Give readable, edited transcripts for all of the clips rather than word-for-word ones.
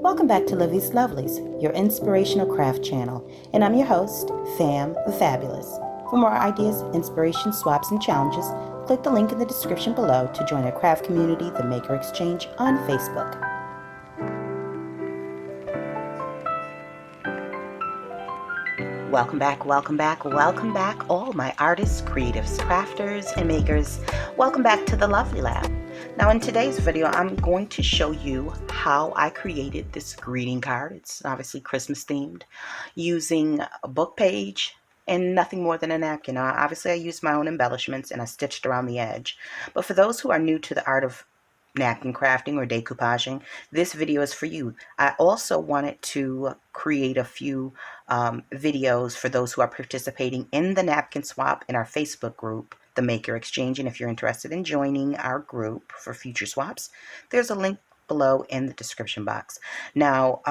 Welcome back to Livie'S Lovelies, your inspirational craft channel, and I'm your host, Fam the Fabulous. For more ideas, inspiration, swaps, and challenges, click the link in the description below to join our craft community, the Maker Exchange, on Facebook. Welcome back, welcome back, welcome back, all my artists, creatives, crafters, and makers. Welcome back to the Lovely Lab. Now in today's video, I'm going to show you how I created this greeting card. It's obviously Christmas themed, using a book page and nothing more than a napkin. Now, obviously I used my own embellishments and I stitched around the edge. But for those who are new to the art of napkin crafting or decoupaging, this video is for you. I also wanted to create a few videos for those who are participating in the napkin swap in our Facebook group, the Maker Exchange. And if you're interested in joining our group for future swaps, there's a link below in the description box. Now,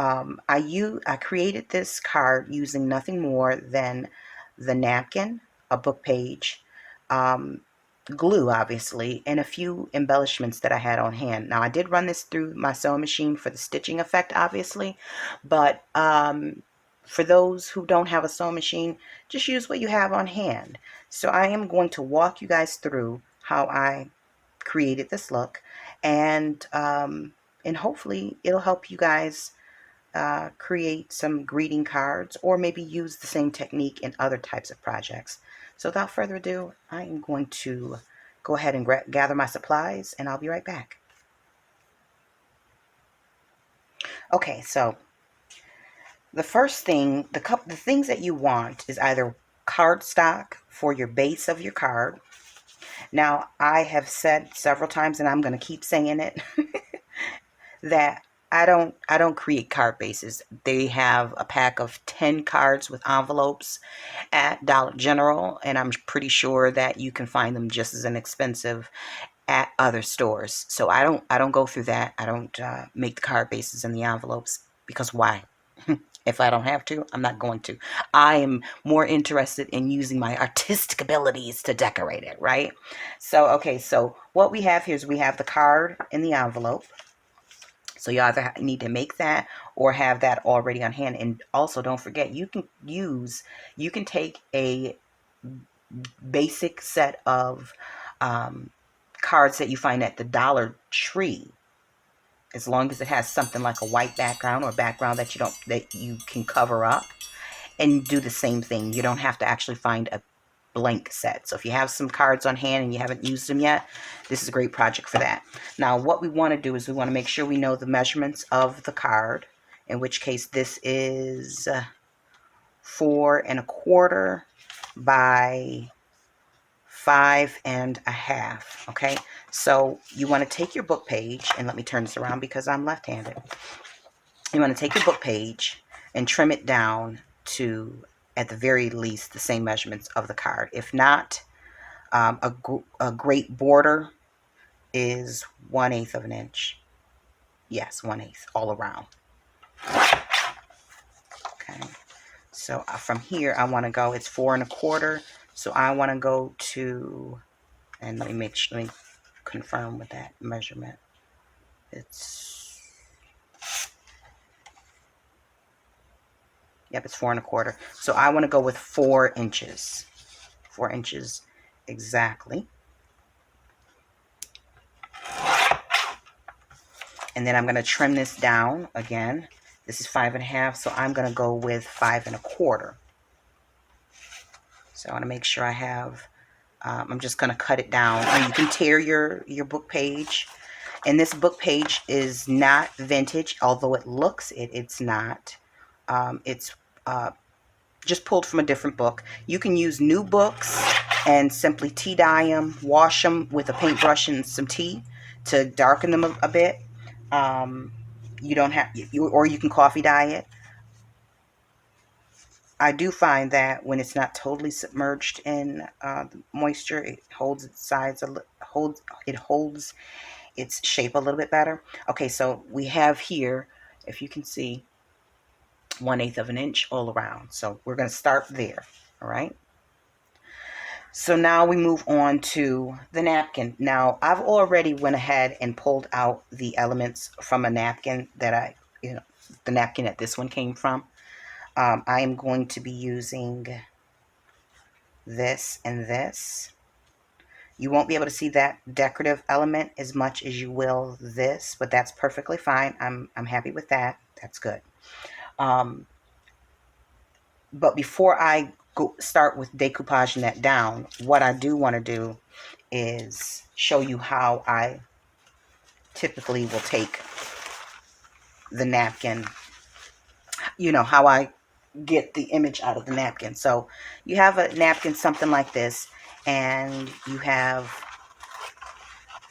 I created this card using nothing more than the napkin, a book page, glue obviously, and a few embellishments that I had on hand. Now I did run this through my sewing machine for the stitching effect obviously, but for those who don't have a sewing machine, just use what you have on hand. So I am going to walk you guys through how I created this look, and hopefully it'll help you guys create some greeting cards, or maybe use the same technique in other types of projects. So without further ado, I am going to go ahead and gather my supplies, and I'll be right back. Okay, so the first thing, the things that you want is either cardstock for your base of your card. Now, I have said several times, and I'm going to keep saying it, that I don't create card bases. They have a pack of 10 cards with envelopes at Dollar General, and I'm pretty sure that you can find them just as inexpensive at other stores. So I don't go through that. I don't make the card bases and the envelopes, because why? If I don't have to, I'm not going to. I am more interested in using my artistic abilities to decorate it, right? So, okay, so what we have here is we have the card in the envelope. So you either need to make that or have that already on hand. And also don't forget, you can take a basic set of cards that you find at the Dollar Tree, as long as it has something like a white background or background that you can cover up, and do the same thing. You don't have to actually find a blank set. So if you have some cards on hand and you haven't used them yet, this is a great project for that. Now what we want to do is we want to make sure we know the measurements of the card, in which case this is 4¼ by 5½ okay. So you want to take your book page, and let me turn this around because I'm left-handed. You want to take your book page and trim it down to, at the very least, the same measurements of the card. If not, a great border is 1/8 of an inch. Yes, 1/8 all around. Okay, so from here I want to go, it's 4¼ so I want to go to, and let me confirm with that measurement. Yep, it's 4¼ so I want to go with 4 inches. 4 inches exactly. And then I'm going to trim this down again. This is 5½ so I'm going to go with 5¼ so I want to make sure I have, I'm just going to cut it down. And you can tear your book page. And this book page is not vintage, although it looks it. It's not. It's just pulled from a different book. You can use new books and simply tea dye them, wash them with a paintbrush and some tea to darken them a bit. You don't have, or you can coffee dye it. I do find that when it's not totally submerged in moisture, it holds its sides, it holds its shape a little bit better. Okay, so we have here, if you can see, 1/8 of an inch all around. So we're going to start there. All right. So now we move on to the napkin. Now I've already went ahead and pulled out the elements from a napkin that the napkin that this one came from. I am going to be using this and this. You won't be able to see that decorative element as much as you will this, but that's perfectly fine. I'm happy with that. That's good. But before I start with decoupaging that down, what I do want to do is show you how I typically will take the napkin, how I get the image out of the napkin. So you have a napkin, something like this, and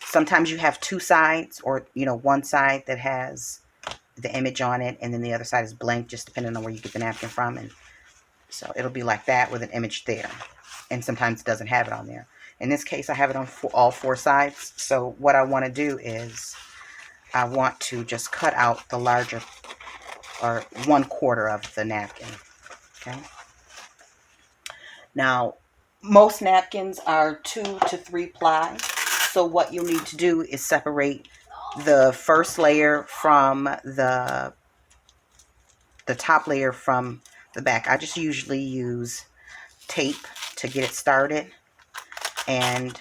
sometimes you have two sides, or, one side that has the image on it, and then the other side is blank, just depending on where you get the napkin from. And so it'll be like that with an image there. And sometimes it doesn't have it on there. In this case, I have it on all four sides. So what I want to do is I want to just cut out the larger, or 1/4 of the napkin. Okay. Now, most napkins are 2 to 3 ply. So what you'll need to do is separate the first layer from the top layer from the back. I just usually use tape to get it started, and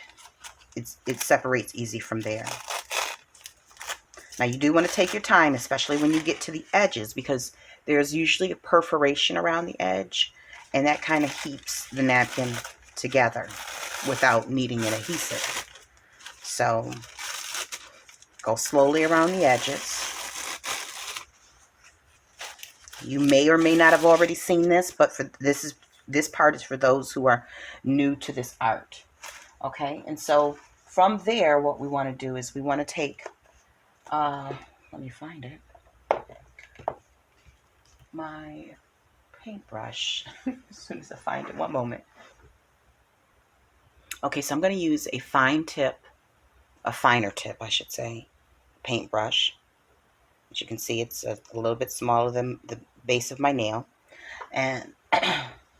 it separates easy from there. Now you do want to take your time, especially when you get to the edges, because there's usually a perforation around the edge, and that kind of keeps the napkin together without needing an adhesive. So go slowly around the edges. You may or may not have already seen this, but this part is for those who are new to this art. Okay, and so from there, what we want to do is we want to take, let me find it, my paintbrush, as soon as I find it, one moment. Okay, so I'm going to use a finer tip, I should say, paintbrush. As you can see, it's a little bit smaller than the base of my nail. And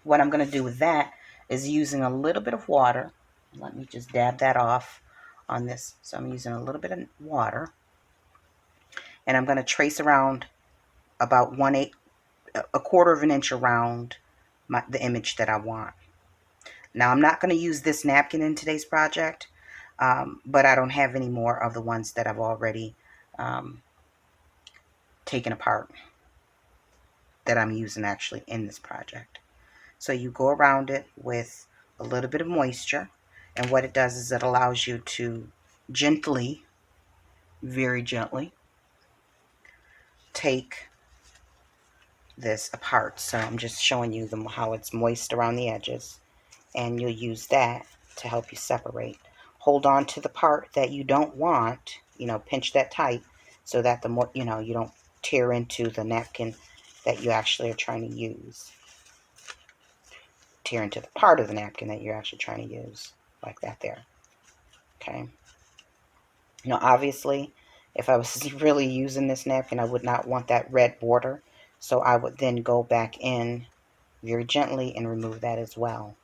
what I'm going to do with that is using a little bit of water. Let me just dab that off on this. So I'm using a little bit of water, and I'm going to trace around about 1/8, a 1/4 of an inch around the image that I want. Now I'm not going to use this napkin in today's project, but I don't have any more of the ones that I've already taken apart that I'm using actually in this project. So you go around it with a little bit of moisture, and what it does is it allows you to gently, very gently, take this apart. So I'm just showing you how it's moist around the edges, and you'll use that to help you separate. Hold on to the part that you don't want, pinch that tight so that the more, you don't tear into the napkin that you actually are trying to use. Tear into the part of the napkin that you're actually trying to use, like that there. Okay. Obviously, if I was really using this napkin, I would not want that red border. So I would then go back in very gently and remove that as well.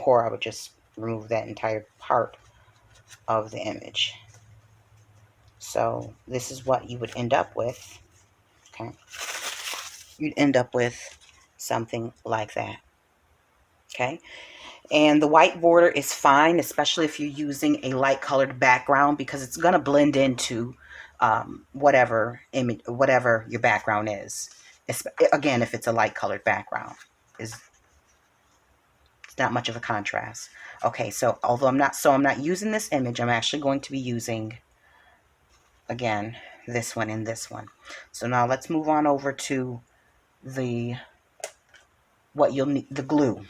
Or I would just remove that entire part of the image. So this is what you would end up with. Okay. You'd end up with something like that. Okay. And the white border is fine, especially if you're using a light colored background, because it's going to blend into whatever image, whatever your background is. Again, if it's a light colored background, it's not much of a contrast. Okay, so although I'm not using this image, I'm actually going to be using, again, this one and this one. So now let's move on over to what you'll need, the glue.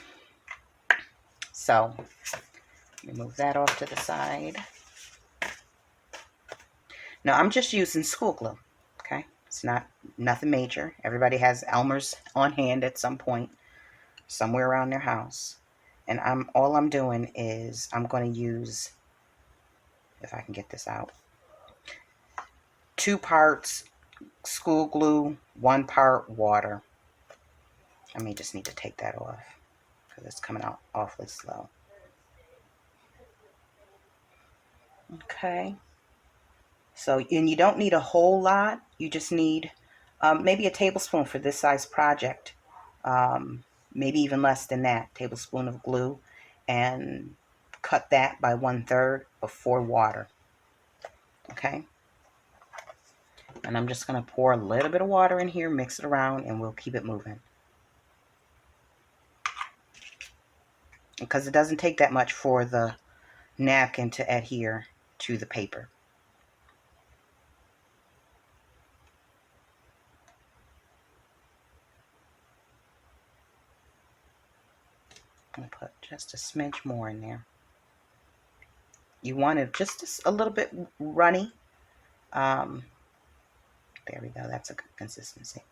So let me move that off to the side. Now I'm just using school glue. Okay, it's nothing major. Everybody has Elmer's on hand at some point, somewhere around their house. And all I'm doing is I'm going to use, if I can get this out, 2 parts school glue, 1 part water. I may just need to take that off because it's coming out awfully slow. Okay. So, and you don't need a whole lot. You just need maybe a tablespoon for this size project. Maybe even less than that, tablespoon of glue, and cut that by 1/3 of 4 water. Okay. And I'm just going to pour a little bit of water in here, mix it around, and we'll keep it moving. Because it doesn't take that much for the napkin to adhere to the paper. I'm going to put just a smidge more in there. You want it just a little bit runny. There we go. That's a good consistency.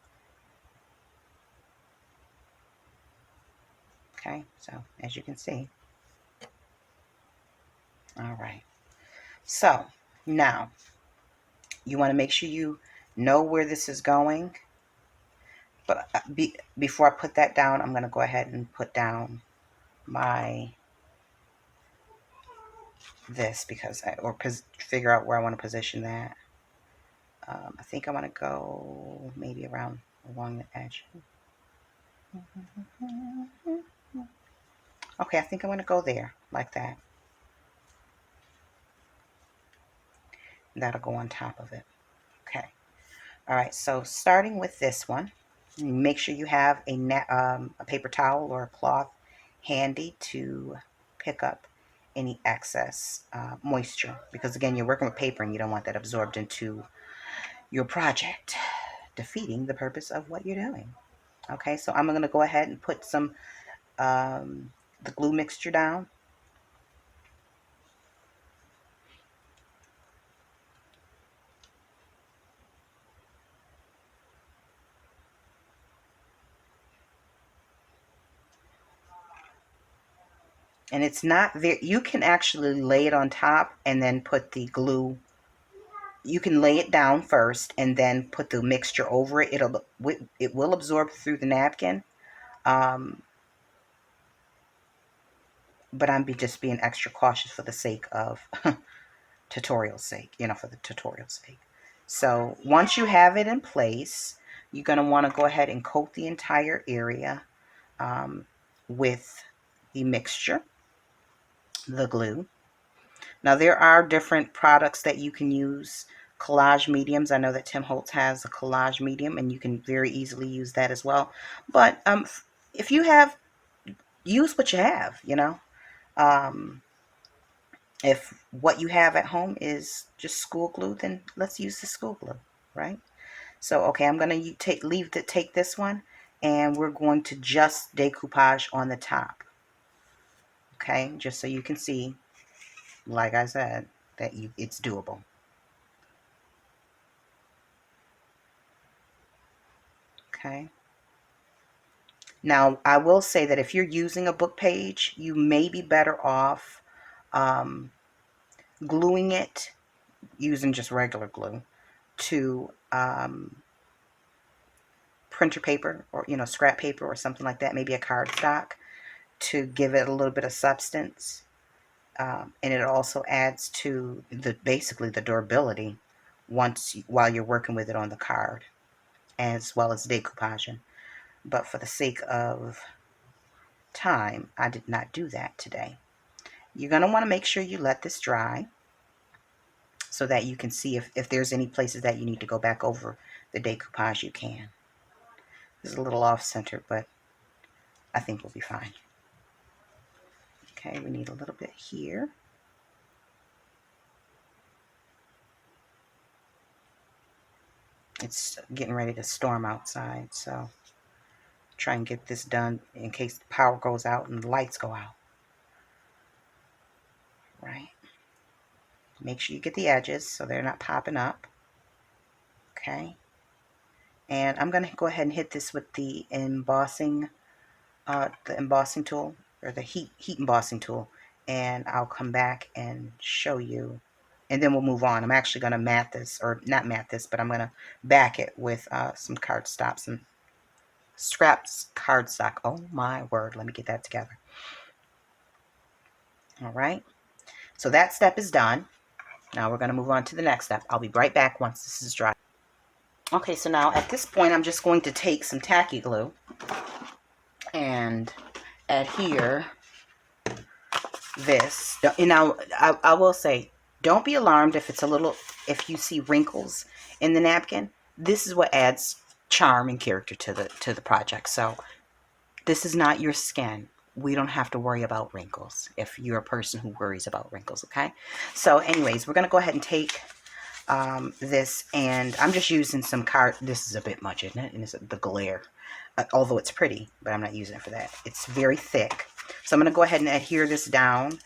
Okay, so as you can see. All right. So now you want to make sure you know where this is going. But before I put that down, I'm going to go ahead and put down my because figure out where I want to position that. I think I want to go maybe around along the edge. Okay, I think I want to go there like that. That'll go on top of it. Okay. All right. So starting with this one, make sure you have a paper towel or a cloth handy to pick up any excess moisture, because again, you're working with paper and you don't want that absorbed into your project, defeating the purpose of what you're doing. Okay, so I'm going to go ahead and put some the glue mixture down. And it's not there. You can actually lay it on top and then put the glue. You can lay it down first and then put the mixture over it. It will absorb through the napkin. Um, but I'm just being extra cautious for the sake of tutorial's sake, for the tutorial's sake. So once you have it in place, you're going to want to go ahead and coat the entire area with the mixture, the glue. Now there are different products that you can use, collage mediums. I know that Tim Holtz has a collage medium, and you can very easily use that as well. But if you have, use what you have, if what you have at home is just school glue, then let's use the school glue, right? So, okay, I'm going to take this one, and we're going to just decoupage on the top. Okay, just so you can see, like I said, that it's doable. Okay. Now, I will say that if you're using a book page, you may be better off gluing it using just regular glue to printer paper, or scrap paper or something like that, maybe a cardstock, to give it a little bit of substance. And it also adds to basically the durability while you're working with it on the card, as well as decoupaging. But for the sake of time, I did not do that today. You're going to want to make sure you let this dry so that you can see if there's any places that you need to go back over the decoupage, you can. This is a little off-center, but I think we'll be fine. Okay, we need a little bit here. It's getting ready to storm outside, so try and get this done in case the power goes out and the lights go out. Right. Make sure you get the edges so they're not popping up. Okay. And I'm going to go ahead and hit this with the embossing tool, or the heat embossing tool, and I'll come back and show you, and then we'll move on. I'm actually going to mat this, or not mat this, but I'm going to back it with some cardstock and scraps cardstock. Oh my word, let me get that together. All right, so that step is done. Now we're going to move on to the next step. I'll be right back once this is dry. Okay, so now at this point, I'm just going to take some tacky glue and adhere this. And now, I will say, don't be alarmed if it's a little, if you see wrinkles in the napkin. This is what adds charm and character to the project. So this is not your skin. We don't have to worry about wrinkles if you're a person who worries about wrinkles, okay? So anyways, we're going to go ahead and take this, and I'm just using some card. This is a bit much, isn't it? And it's the glare. Although it's pretty, but I'm not using it for that. It's very thick. So I'm going to go ahead and adhere this down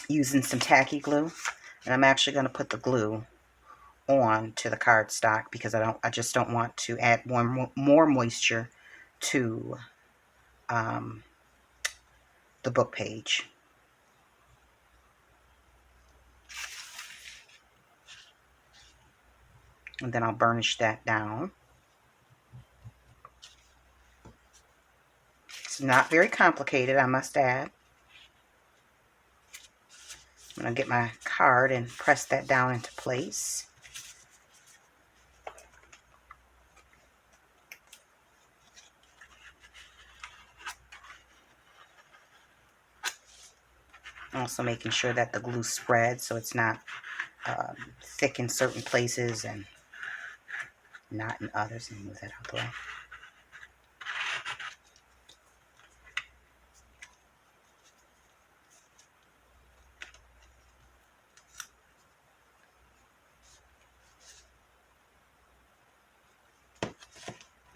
using some tacky glue. And I'm actually going to put the glue on to the cardstock because I just don't want to add more moisture to the book page. And then I'll burnish that down. It's not very complicated, I must add. I'm going to get my card and press that down into place. Also making sure that the glue spreads so it's not thick in certain places and not in others. Let me move that out the way.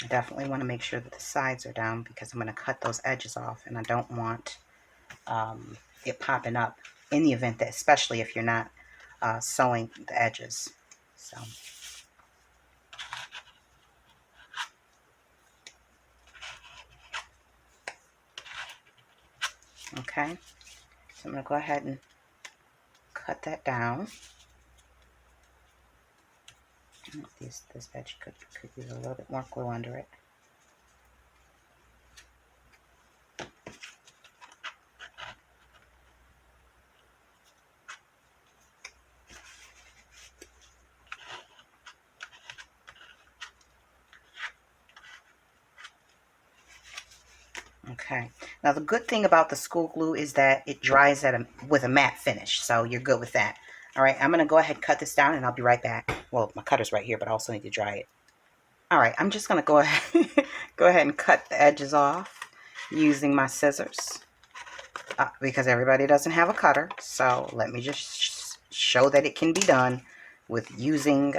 I definitely want to make sure that the sides are down because I'm going to cut those edges off, and I don't want it popping up in the event that, especially if you're not sewing the edges. So okay, so I'm going to go ahead and cut that down. This edge could use a little bit more glue under it. Okay, now the good thing about the school glue is that it dries with a matte finish, so you're good with that. All right, I'm going to go ahead and cut this down, and I'll be right back. Well, my cutter's right here, but I also need to dry it. All right, I'm just going to go ahead, go ahead and cut the edges off using my scissors because everybody doesn't have a cutter. So let me just show that it can be done with using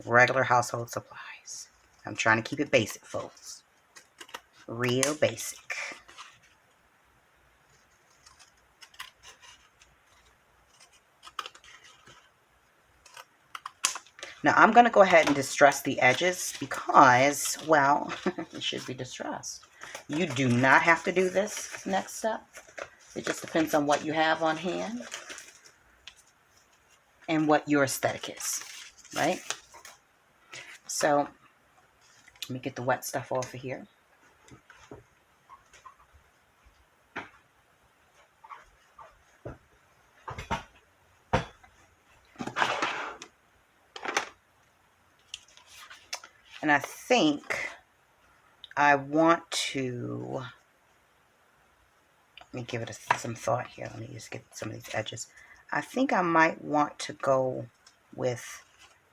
regular household supplies. I'm trying to keep it basic, folks. Real basic. Now I'm going to go ahead and distress the edges because, well, it should be distressed. You do not have to do this next step. It just depends on what you have on hand and what your aesthetic is, right? So let me get the wet stuff off of here. And I think I want to, let me give it some thought here. Let me just get some of these edges. I think I might want to go with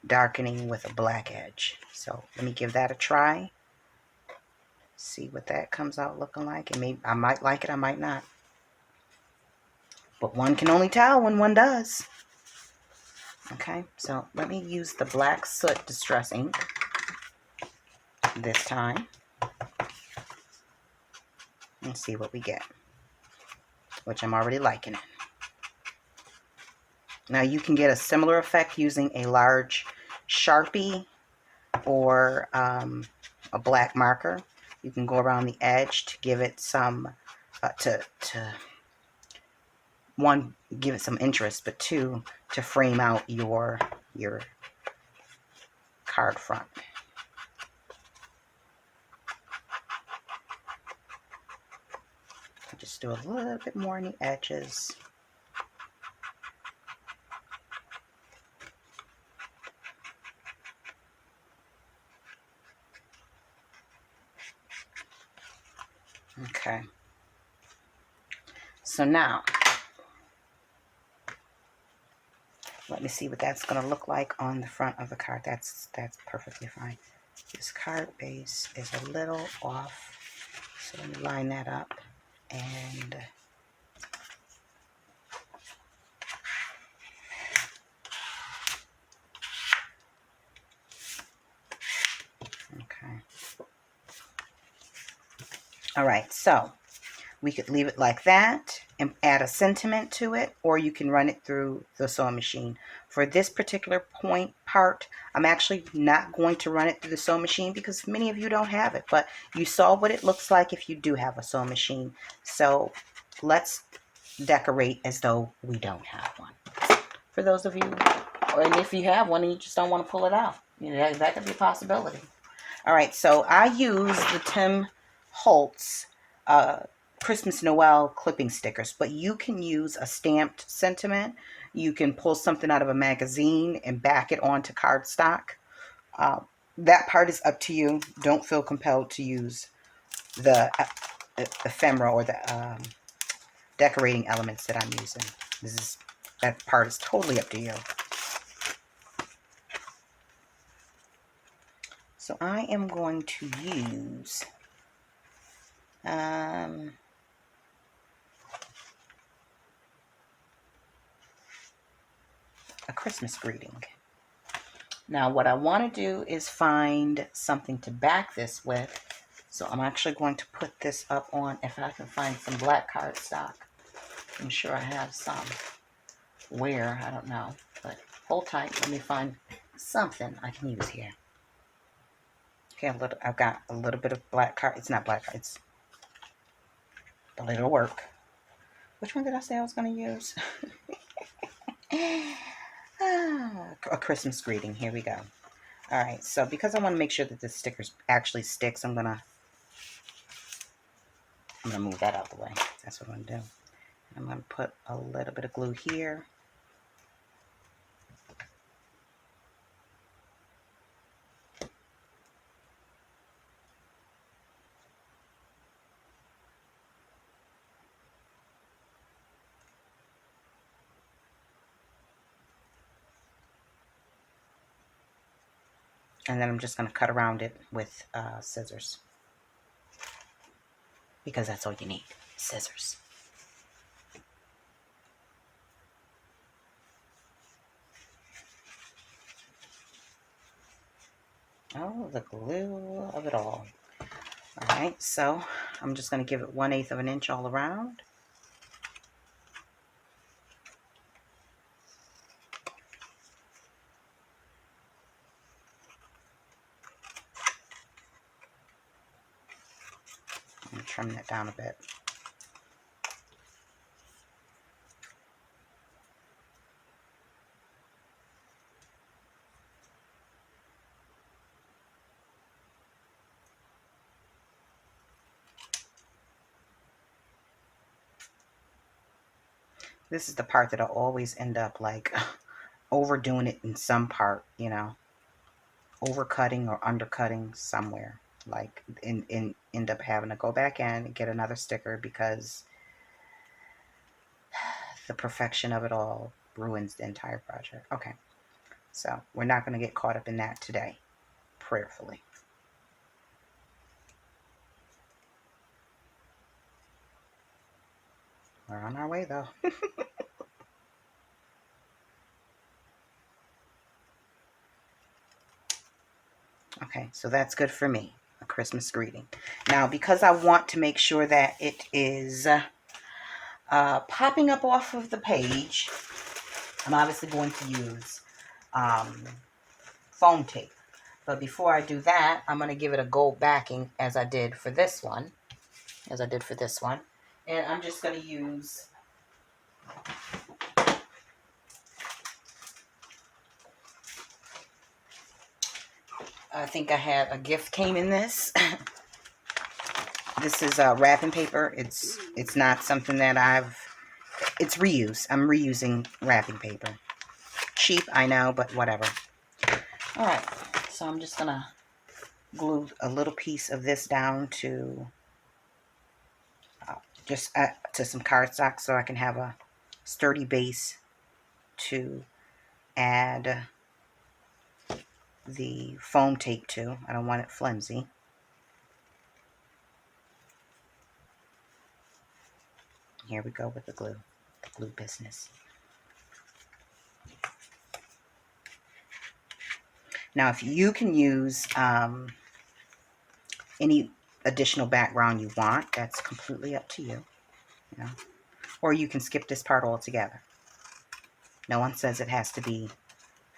darkening with a black edge. So let me give that a try. See what that comes out looking like. And maybe I might like it, I might not. But one can only tell when one does. Okay, so let me use the black soot distress ink this time and see what we get, which I'm already liking it. Now you can get a similar effect using a large Sharpie or a black marker. You can go around the edge to give it some, one, give it some interest, but two, to frame out your card front. Just do a little bit more on the edges. Okay. So now, let me see what that's going to look like on the front of the card. That's perfectly fine. This card base is a little off. So let me line that up. And okay. All right, so we could leave it like that and add a sentiment to it, or you can run it through the sewing machine. For this particular part, I'm actually not going to run it through the sewing machine because many of you don't have it, but you saw what it looks like if you do have a sewing machine. So let's decorate as though we don't have one. For those of you, or if you have one and you just don't want to pull it out, you know, that could be a possibility. All right, so I use the Tim Holtz Christmas Noel clipping stickers, but you can use a stamped sentiment. You can pull something out of a magazine and back it onto cardstock. That part is up to you. Don't feel compelled to use the ephemera or the decorating elements that I'm using. That part is totally up to you. So I am going to use a Christmas greeting. Now what I want to do is find something to back this with. So I'm actually going to put this up on, if I can find some black cardstock. I'm sure I have some. Where, I don't know. But hold tight, let me find something I can use here. Okay, I've got a little bit of black card. It's not black card, it's a little work. Which one did I say I was going to use? A Christmas greeting. Here we go. All right, so because I want to make sure that this sticker actually sticks, I'm gonna move that out of the way. That's what I'm gonna do. I'm gonna put a little bit of glue here. And then I'm just going to cut around it with scissors. Because that's all you need, scissors. Oh, the glue of it all. Alright, so I'm just going to give it 1/8 of an inch all around. I'm going to trim that down a bit. This is the part that I'll always end up like overdoing it in some part, you know, overcutting or undercutting somewhere, like end up having to go back in and get another sticker because the perfection of it all ruins the entire project. Okay, so we're not going to get caught up in that today, prayerfully. We're on our way though. Okay, so that's good for me, a Christmas greeting. Now, because I want to make sure that it is popping up off of the page, I'm obviously going to use foam tape. But before I do that, I'm going to give it a gold backing as I did for this one. And I'm just going to use I think I had a gift came in this. This is wrapping paper. It's not something that it's reuse. I'm reusing wrapping paper. Cheap, I know, but whatever. Alright, so I'm just going to glue a little piece of this down to just to some cardstock so I can have a sturdy base to add the foam tape to. I don't want it flimsy. Here we go with the glue business. Now, if you can use any additional background you want, that's completely up to you, you know. Or you can skip this part altogether. No one says it has to be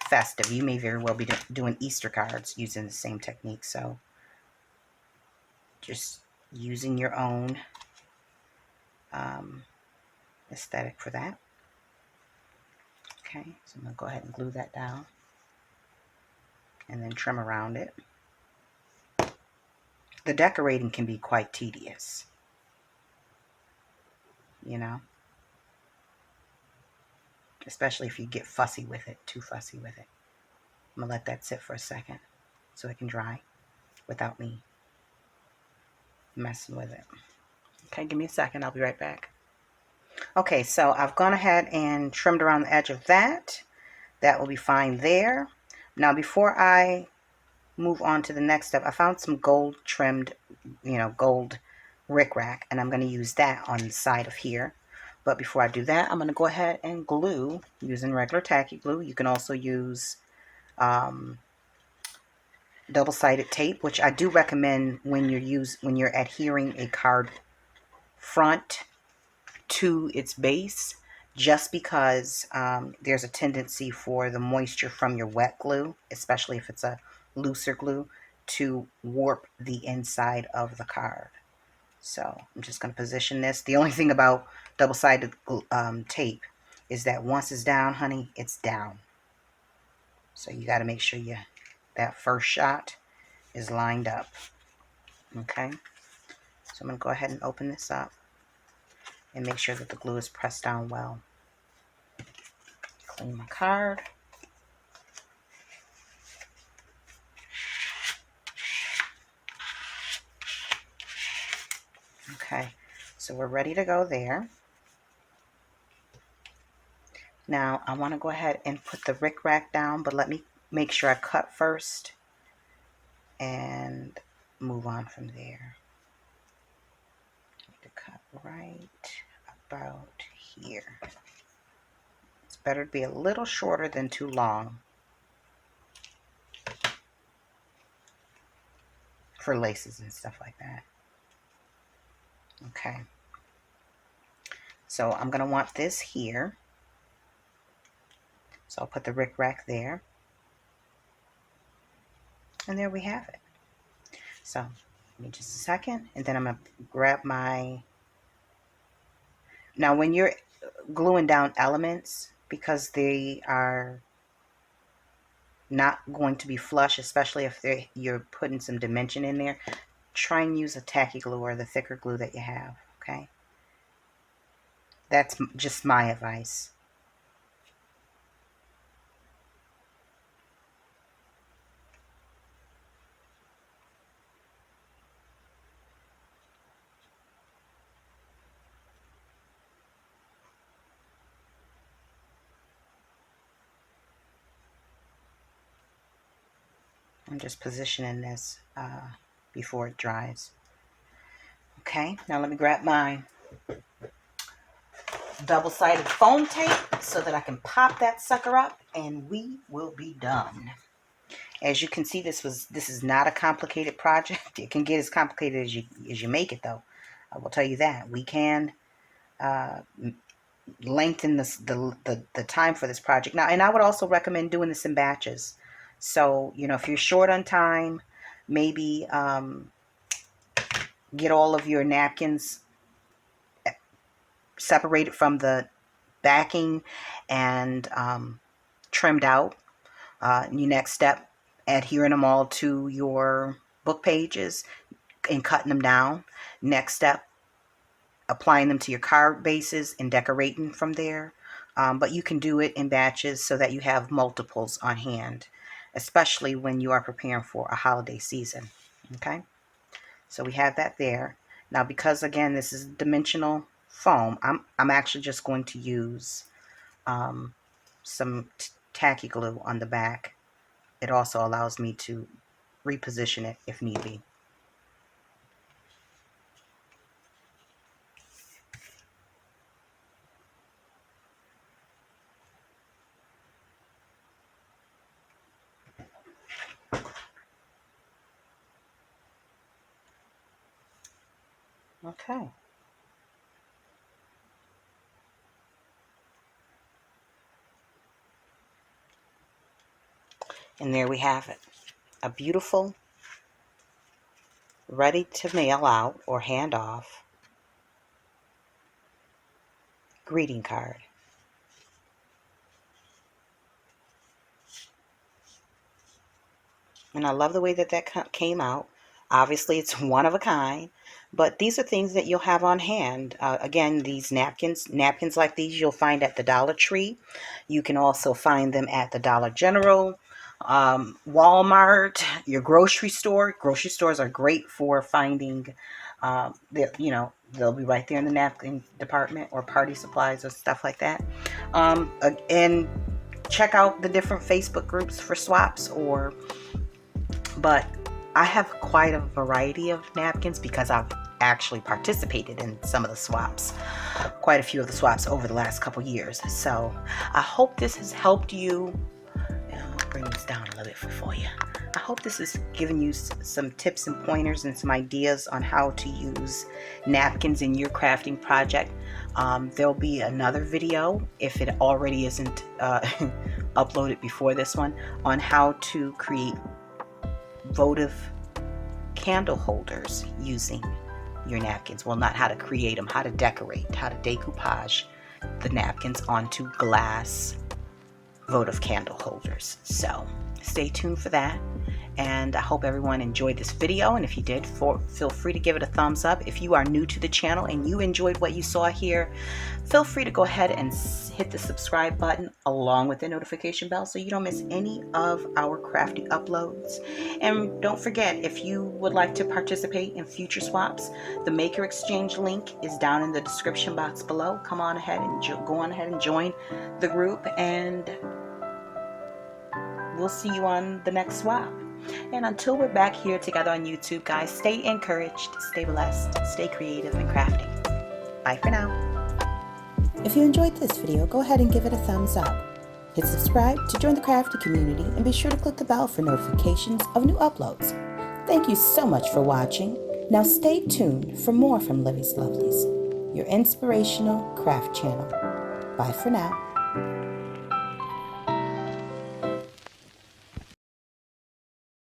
festive. You may very well be doing Easter cards using the same technique. So just using your own aesthetic for that. Okay, so I'm going to go ahead and glue that down and then trim around it. The decorating can be quite tedious, you know, especially if you get fussy with it, too fussy with it. I'm going to let that sit for a second so it can dry without me messing with it. Okay, give me a second. I'll be right back. Okay, so I've gone ahead and trimmed around the edge of that. That will be fine there. Now, before I move on to the next step, I found some gold trimmed, gold rickrack, and I'm going to use that on the side of here. But before I do that, I'm going to go ahead and glue using regular tacky glue. You can also use double-sided tape, which I do recommend when you're adhering a card front to its base, just because there's a tendency for the moisture from your wet glue, especially if it's a looser glue, to warp the inside of the card. So I'm just going to position this. The only thing about double-sided tape is that once it's down, honey, it's down. So you got to make sure that first shot is lined up. Okay, so I'm going to go ahead and open this up and make sure that the glue is pressed down well. Clean my card. Okay, so we're ready to go there. Now I want to go ahead and put the rickrack down, but let me make sure I cut first and move on from there. To cut right about here. It's better to be a little shorter than too long for laces and stuff like that. Okay, so I'm going to want this here. So I'll put the rickrack there. And there we have it. So give me just a second, and then I'm going to grab my... Now when you're gluing down elements, because they are not going to be flush, especially if you're putting some dimension in there, try and use a tacky glue or the thicker glue that you have, okay? That's just my advice. I'm just positioning this before it dries. Okay, now let me grab my double-sided foam tape so that I can pop that sucker up and we will be done. As you can see, this is not a complicated project. It can get as complicated as you make it, though. I will tell you that. We can lengthen the time for this project. Now, and I would also recommend doing this in batches. So, if you're short on time, maybe get all of your napkins separated from the backing and trimmed out. Your next step, adhering them all to your book pages and cutting them down. Next step, applying them to your card bases and decorating from there. But you can do it in batches so that you have multiples on hand, especially when you are preparing for a holiday season. Okay, so we have that there. Now, because again, this is dimensional foam, I'm actually just going to use some tacky glue on the back. It also allows me to reposition it if need be. Okay. And there we have it. A beautiful, ready to mail out or hand off greeting card. And I love the way that that came out. Obviously, it's one of a kind, but these are things that you'll have on hand. Again, these napkins like these you'll find at the Dollar Tree. You can also find them at the Dollar General, Walmart, your grocery store. Grocery stores are great for finding, they'll be right there in the napkin department, or party supplies or stuff like that. And check out the different Facebook groups for swaps, but I have quite a variety of napkins because I've actually participated in some of the swaps, quite a few of the swaps over the last couple years. So I hope this has helped you. And I'm gonna bring this down a little bit for you. I hope this has given you some tips and pointers and some ideas on how to use napkins in your crafting project. There'll be another video, if it already isn't uploaded before this one, on how to create votive candle holders using your napkins. Well, not how to create them, how to decorate, how to decoupage the napkins onto glass votive candle holders. So stay tuned for that. And I hope everyone enjoyed this video. And if you did, feel free to give it a thumbs up. If you are new to the channel and you enjoyed what you saw here, feel free to go ahead and hit the subscribe button along with the notification bell so you don't miss any of our crafty uploads. And don't forget, if you would like to participate in future swaps, the Maker Exchange link is down in the description box below. Come on ahead and go on ahead and join the group, and we'll see you on the next swap. And until we're back here together on YouTube, guys, stay encouraged, stay blessed, stay creative and crafty. Bye for now. If you enjoyed this video, go ahead and give it a thumbs up. Hit subscribe to join the crafty community, and be sure to click the bell for notifications of new uploads. Thank you so much for watching. Now stay tuned for more from Livie'S Lovelies, your inspirational craft channel. Bye for now.